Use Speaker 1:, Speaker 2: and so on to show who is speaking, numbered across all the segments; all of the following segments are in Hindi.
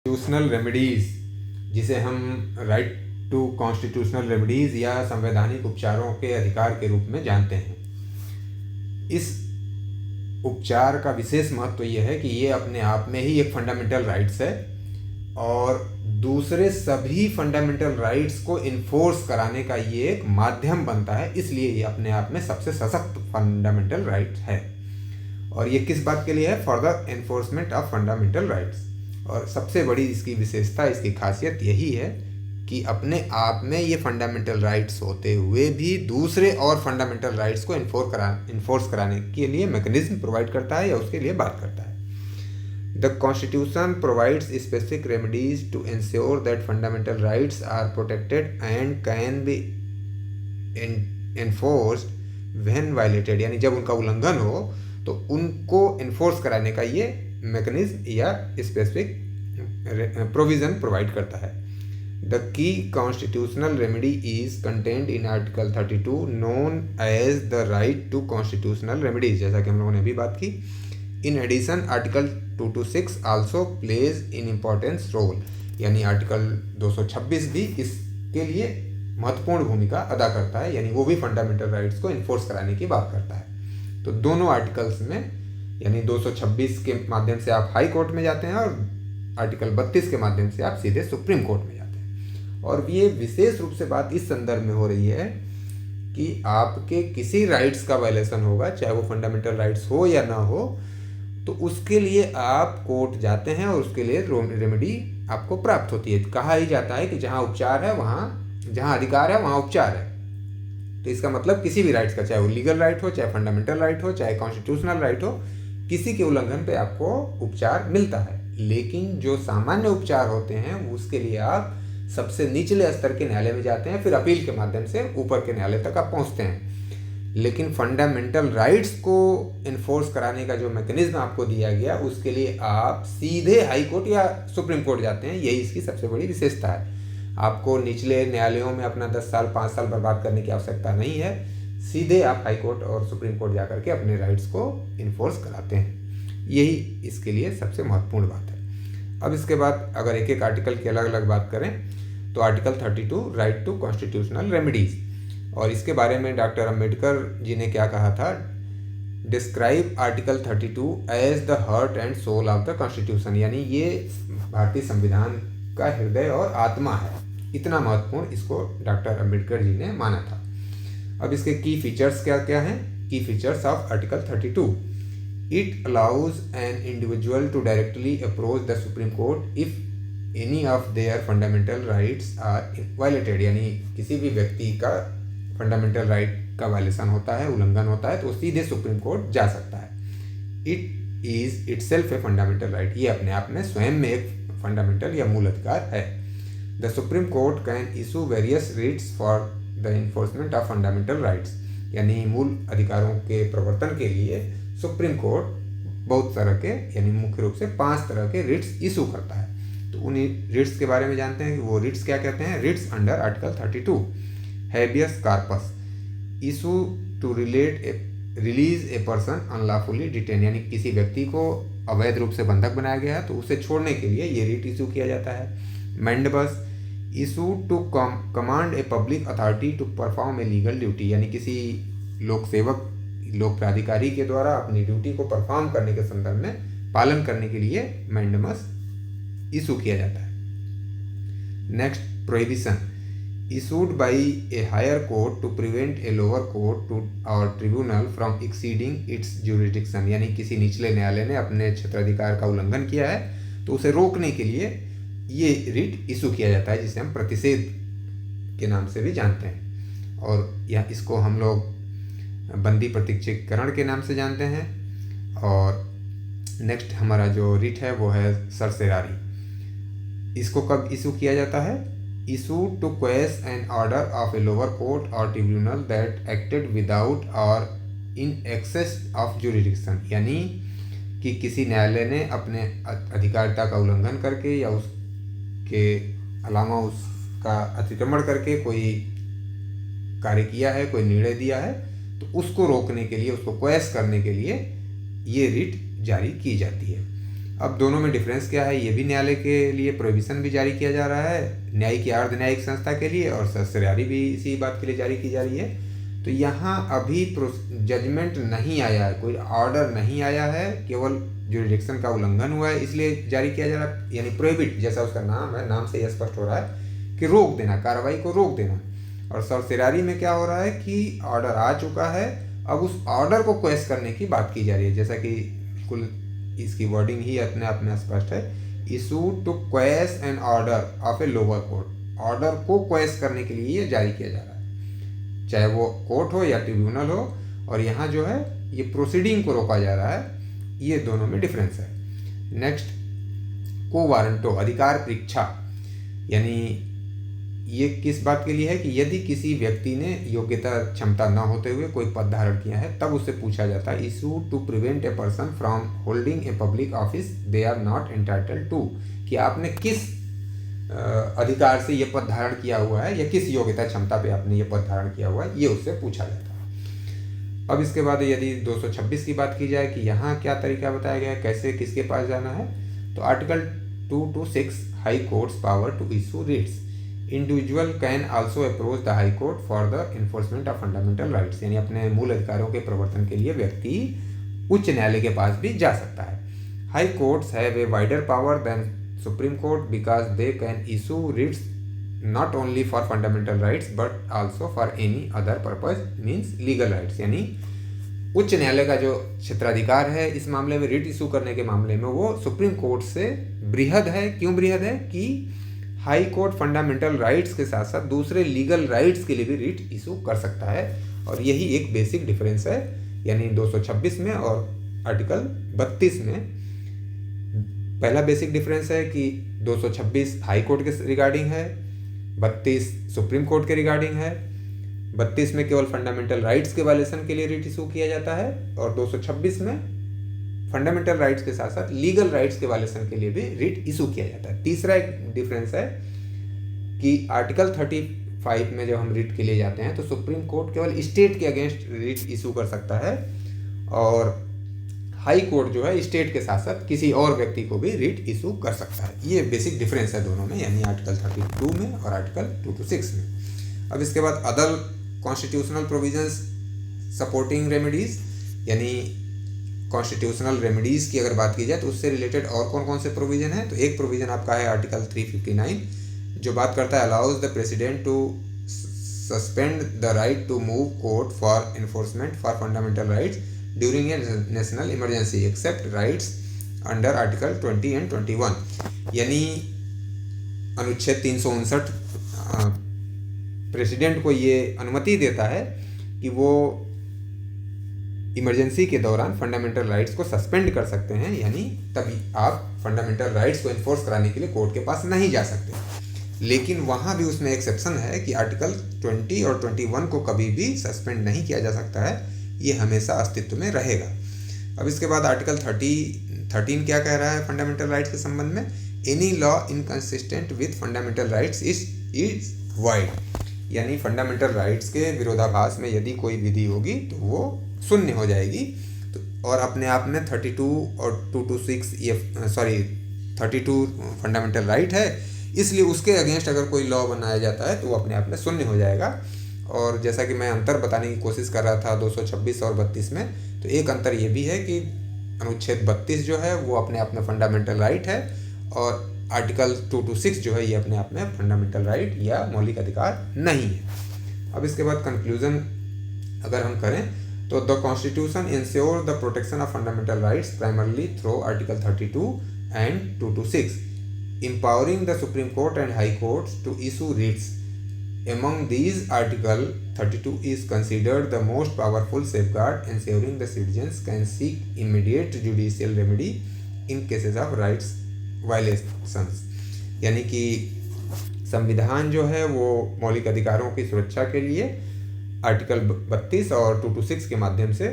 Speaker 1: कॉन्स्टिट्यूशनल रेमेडीज़, जिसे हम राइट टू कॉन्स्टिट्यूशनल रेमेडीज़ या संवैधानिक उपचारों के अधिकार के रूप में जानते हैं। इस उपचार का विशेष महत्व यह है कि ये अपने आप में ही एक फंडामेंटल राइट्स है और दूसरे सभी फंडामेंटल राइट्स को इन्फोर्स कराने का ये एक माध्यम बनता है, इसलिए ये अपने आप में सबसे सशक्त फंडामेंटल राइट है। और ये किस बात के लिए है? For the enforcement of fundamental rights. और सबसे बड़ी इसकी विशेषता, इसकी खासियत यही है कि अपने आप में ये फंडामेंटल राइट्स होते हुए भी दूसरे और फंडामेंटल राइट्स को इन्फोर्स कराने के लिए मैकेनिज्म प्रोवाइड करता है या उसके लिए बात करता है। The constitution provides specific remedies to ensure that fundamental rights are protected and can be enforced when violated, यानी जब उनका उल्लंघन हो तो उनको इन्फोर्स कराने का ये मैकेनिज्म या स्पेसिफिक प्रोविज़न प्रोवाइड करता है। The key constitutional remedy is contained in article 32 known as the right to constitutional remedies, जैसा कि हम लोगों ने अभी बात की। In addition article 226 also plays an importance role, यानी आर्टिकल 226 भी इसके लिए महत्वपूर्ण भूमिका अदा करता है, यानी वो भी फंडामेंटल राइट्स को इन्फोर्स कराने की बात करता है। तो दोनों आर्टिकल्स में, यानी 226 के माध्यम से आप हाई कोर्ट में जाते हैं और आर्टिकल 32 के माध्यम से आप सीधे सुप्रीम कोर्ट में जाते हैं। और ये विशेष रूप से बात इस संदर्भ में हो रही है कि आपके किसी राइट्स का वायलेशन होगा, चाहे वो फंडामेंटल राइट्स हो या ना हो, तो उसके लिए आप कोर्ट जाते हैं और उसके लिए रेमेडी आपको प्राप्त होती है। कहा ही जाता है कि जहाँ उपचार है वहाँ, जहाँ अधिकार है वहाँ उपचार है। तो इसका मतलब किसी भी राइट्स का, चाहे वो लीगल राइट हो, चाहे फंडामेंटल राइट हो, चाहे कॉन्स्टिट्यूशनल राइट हो, किसी के उल्लंघन पे आपको उपचार मिलता है। लेकिन जो सामान्य उपचार होते हैं उसके लिए आप सबसे निचले स्तर के न्यायालय में जाते हैं, फिर अपील के माध्यम से ऊपर के न्यायालय तक आप पहुंचते हैं। लेकिन फंडामेंटल राइट्स को इन्फोर्स कराने का जो मैकेनिज्म आपको दिया गया, उसके लिए आप सीधे हाई कोर्ट या सुप्रीम कोर्ट जाते हैं। यही इसकी सबसे बड़ी विशेषता है। आपको निचले न्यायालयों में अपना 10 साल 5 साल बर्बाद करने की आवश्यकता नहीं है। सीधे आप हाई कोर्ट और सुप्रीम कोर्ट जाकर के अपने राइट्स को इन्फोर्स कराते हैं। यही इसके लिए सबसे महत्वपूर्ण बात है। अब इसके बाद अगर एक एक आर्टिकल की अलग अलग बात करें तो article 32 right to constitutional remedies, और इसके बारे में डॉक्टर अंबेडकर जी ने क्या कहा था? Describe article 32 as the heart and soul of the constitution, यानी ये भारतीय संविधान का हृदय और आत्मा है। इतना महत्वपूर्ण इसको डॉक्टर अंबेडकर जी ने माना था। अब इसके की फीचर्स क्या क्या हैं? Key features of article 32: it allows an individual to directly approach the Supreme Court if any of their fundamental rights are violated, यानी किसी भी व्यक्ति का फंडामेंटल राइट का वायलेशन होता है, उल्लंघन होता है, तो सीधे सुप्रीम कोर्ट जा सकता है। It is itself a fundamental right, ये अपने आप में स्वयं में एक फंडामेंटल या मूल अधिकार है। The Supreme court can issue various Ritz for the enforcement of fundamental rights, यानी मूल अधिकारों के प्रवर्तन के लिए सुप्रीम कोर्ट बहुत तरह के, यानी मुख्य रूप से 5 तरह के रिट्स इशू करता है। तो उन रिट्स के बारे में जानते हैं कि वो रिट्स क्या कहते हैं। Writs under article 32: habeas corpus, issue to release a person unlawfully detain, यानी किसी व्यक्ति को अवैध रूप से बंधक बनाया गया है तो उसे छोड़ने के लिए ये रिट इशू किया जाता है। Mandamus, issue to command a public authority to perform a legal duty, यानी किसी लोक सेवक, लोक प्राधिकारी के द्वारा अपनी ड्यूटी को परफॉर्म करने के संदर्भ में पालन करने के लिए मैंडमस इशू किया जाता है। Next, prohibition, issued by a higher court to prevent a lower court to or tribunal from exceeding its jurisdiction, यानी किसी निचले न्यायालय ने अपने क्षेत्राधिकार का उल्लंघन किया है तो उसे रोकने के लिए ये रिट इशू किया जाता है, जिसे हम प्रतिषेध के नाम से भी जानते हैं। और यह इसको हम लोग बंदी प्रत्यक्षीकरण के नाम से जानते हैं। और नेक्स्ट हमारा जो रिट है वो है सरसेरारी। इसको कब इशू किया जाता है? Issue to quash an order of a lower court or tribunal that acted without or in access of jurisdiction, यानी कि किसी न्यायालय ने अपने अधिकारिता का उल्लंघन करके या उसके अलावा उसका अतिक्रमण करके कोई कार्य किया है, कोई निर्णय दिया है, तो उसको रोकने के लिए, उसको क्वेश करने के लिए ये रिट जारी की जाती है। अब दोनों में डिफरेंस क्या है, ये भी न्यायालय के लिए प्रोहिबिशन भी जारी किया जा रहा है, न्यायिक या अर्ध न्यायिक संस्था के लिए, और ससुरारी भी इसी बात के लिए जारी की जा रही है। तो यहाँ अभी जजमेंट नहीं आया है, कोई ऑर्डर नहीं आया है, केवल जुरिडिक्शन का उल्लंघन हुआ है इसलिए जारी किया जा रहा है, यानी प्रोहिबिट जैसा उसका नाम है, नाम से यह स्पष्ट हो रहा है कि रोक देना, कार्रवाई को रोक देना। और सरसरारी में क्या हो रहा है कि ऑर्डर आ चुका है, अब उस ऑर्डर को क्वेश्चन करने की बात की जा रही है, जैसा कि बिल्कुल इसकी वर्डिंग ही अपने आप में स्पष्ट है, issue to question an order of a lower court. Order को क्वेश्चन करने के लिए ये जारी किया जा रहा है, चाहे वो कोर्ट हो या ट्रिब्यूनल हो, और यहाँ जो है ये प्रोसीडिंग को रोका जा रहा है, ये दोनों में डिफरेंस है। नेक्स्ट, को वारंटो, अधिकार परीक्षा, यानी ये किस बात के लिए है कि यदि किसी व्यक्ति ने योग्यता क्षमता न होते हुए कोई पद धारण किया है, तब उससे पूछा जाता है, issue to prevent a person from holding a public office they are not entitled to, कि आपने किस अधिकार से ये पद धारण किया हुआ है या किस योग्यता क्षमता पे आपने ये पद धारण किया हुआ है, ये उससे पूछा जाता है। अब इसके बाद यदि 226 की बात की जाए कि यहाँ क्या तरीका बताया गया है, कैसे किसके पास जाना है, तो article 226 high courts power to issue writs, individual can also approach the high court for the enforcement of fundamental rights, यानी अपने मूल अधिकारों के प्रवर्तन के लिए व्यक्ति उच्च न्यायालय के पास भी जा सकता है। High courts have a wider power than Supreme Court because they can issue writs not only for fundamental rights but also for any other purpose means legal rights, यानी उच्च न्यायालय का जो क्षेत्राधिकार है इस मामले में, रिट इशू करने के मामले में, वो सुप्रीम कोर्ट से बृहद है। क्यों बृहद है कि हाई कोर्ट फंडामेंटल राइट्स के साथ साथ दूसरे लीगल राइट्स के लिए भी रिट इशू कर सकता है, और यही एक बेसिक डिफरेंस है, यानी 226 में और आर्टिकल 32 में। पहला बेसिक डिफरेंस है कि 226 हाई कोर्ट के रिगार्डिंग है, 32 सुप्रीम कोर्ट के रिगार्डिंग है। 32 में केवल फंडामेंटल राइट्स के वायलेशन के लिए रिट इशू किया जाता है, और 226 में फंडामेंटल राइट्स के साथ साथ लीगल राइट्स के वायलेशन के लिए भी रिट इशू किया जाता है। तीसरा एक डिफरेंस है कि आर्टिकल 35 में जब हम रिट के लिए जाते हैं तो सुप्रीम कोर्ट केवल स्टेट के अगेंस्ट रिट इशू कर सकता है, और हाई कोर्ट जो है स्टेट के साथ साथ किसी और व्यक्ति को भी रिट इशू कर सकता है। ये बेसिक डिफरेंस है दोनों में, यानी आर्टिकल 32 में और आर्टिकल 226 में। अब इसके बाद other constitutional provisions supporting remedies, यानी कॉन्स्टिट्यूशनल रेमेडीज़ की अगर बात की जाए तो उससे रिलेटेड और कौन कौन से प्रोविज़न है, तो एक प्रोविज़न आपका है आर्टिकल 359 जो बात करता है allows the president to suspend the right to move court for enforcement for fundamental rights during a national emergency except rights under article 20 and 21, यानी अनुच्छेद 359 प्रेसिडेंट को ये अनुमति देता है कि वो इमरजेंसी के दौरान फंडामेंटल राइट्स को सस्पेंड कर सकते हैं, यानी तभी आप फंडामेंटल राइट्स को इन्फोर्स कराने के लिए कोर्ट के पास नहीं जा सकते। लेकिन वहाँ भी उसमें एक्सेप्शन है कि आर्टिकल 20 और 21 को कभी भी सस्पेंड नहीं किया जा सकता है, ये हमेशा अस्तित्व में रहेगा। अब इसके बाद आर्टिकल 13 क्या कह रहा है फंडामेंटल राइट्स के संबंध में, any law inconsistent with fundamental rights is wide, यानी फंडामेंटल राइट्स के विरोधाभास में यदि कोई विधि होगी तो वो शून्य हो जाएगी। तो और अपने आप में 32 और 226 ये 32 फंडामेंटल राइट है, इसलिए उसके अगेंस्ट अगर कोई लॉ बनाया जाता है तो वो अपने आप में शून्य हो जाएगा। और जैसा कि मैं अंतर बताने की कोशिश कर रहा था 226 और 32 में, तो एक अंतर ये भी है कि अनुच्छेद 32 जो है वो अपने आप में फंडामेंटल राइट है, और आर्टिकल 226 जो है ये अपने आप में फंडामेंटल राइट या मौलिक अधिकार नहीं है। अब इसके बाद कंक्लूजन अगर हम करें तो the constitution ensure the protection of fundamental rights primarily through article 32 and 226, empowering the Supreme Court and High Courts to issue writs. Among these, Article 32 is considered the most powerful safeguard ensuring the citizens can seek immediate judicial remedy in cases of rights violations. यानी कि संविधान जो है वो मौलिक अधिकारों की सुरक्षा के लिए आर्टिकल 32 और 226 के माध्यम से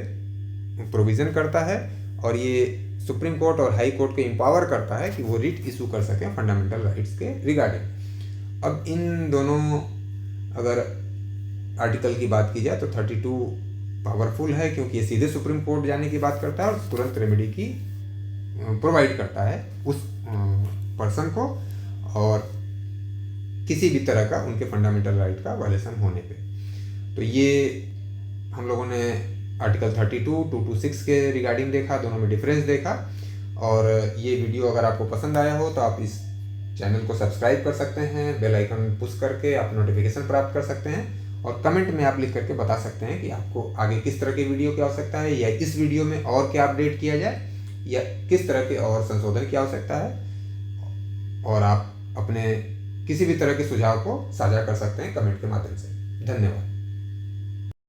Speaker 1: प्रोविज़न करता है, और ये सुप्रीम कोर्ट और हाई कोर्ट को एम्पावर करता है कि वो रिट इशू कर सकें फंडामेंटल राइट्स के रिगार्डिंग। अब इन दोनों अगर आर्टिकल की बात की जाए तो 32 पावरफुल है क्योंकि ये सीधे सुप्रीम कोर्ट जाने की बात करता है और तुरंत रेमेडी की प्रोवाइड करता है उस पर्सन को, और किसी भी तरह का उनके फंडामेंटल राइट का वायलेशन होने पे। तो ये हम लोगों ने आर्टिकल 32, 226 के रिगार्डिंग देखा, दोनों में डिफरेंस देखा। और ये वीडियो अगर आपको पसंद आया हो तो आप इस चैनल को सब्सक्राइब कर सकते हैं, बेल आइकन पुश करके आप नोटिफिकेशन प्राप्त कर सकते हैं, और कमेंट में आप लिख करके बता सकते हैं कि आपको आगे किस तरह की वीडियो की आवश्यकता है, या इस वीडियो में और क्या अपडेट किया जाए, या किस तरह के और संशोधन की आवश्यकता है। और आप अपने किसी भी तरह के सुझाव को साझा कर सकते हैं कमेंट के माध्यम से। धन्यवाद।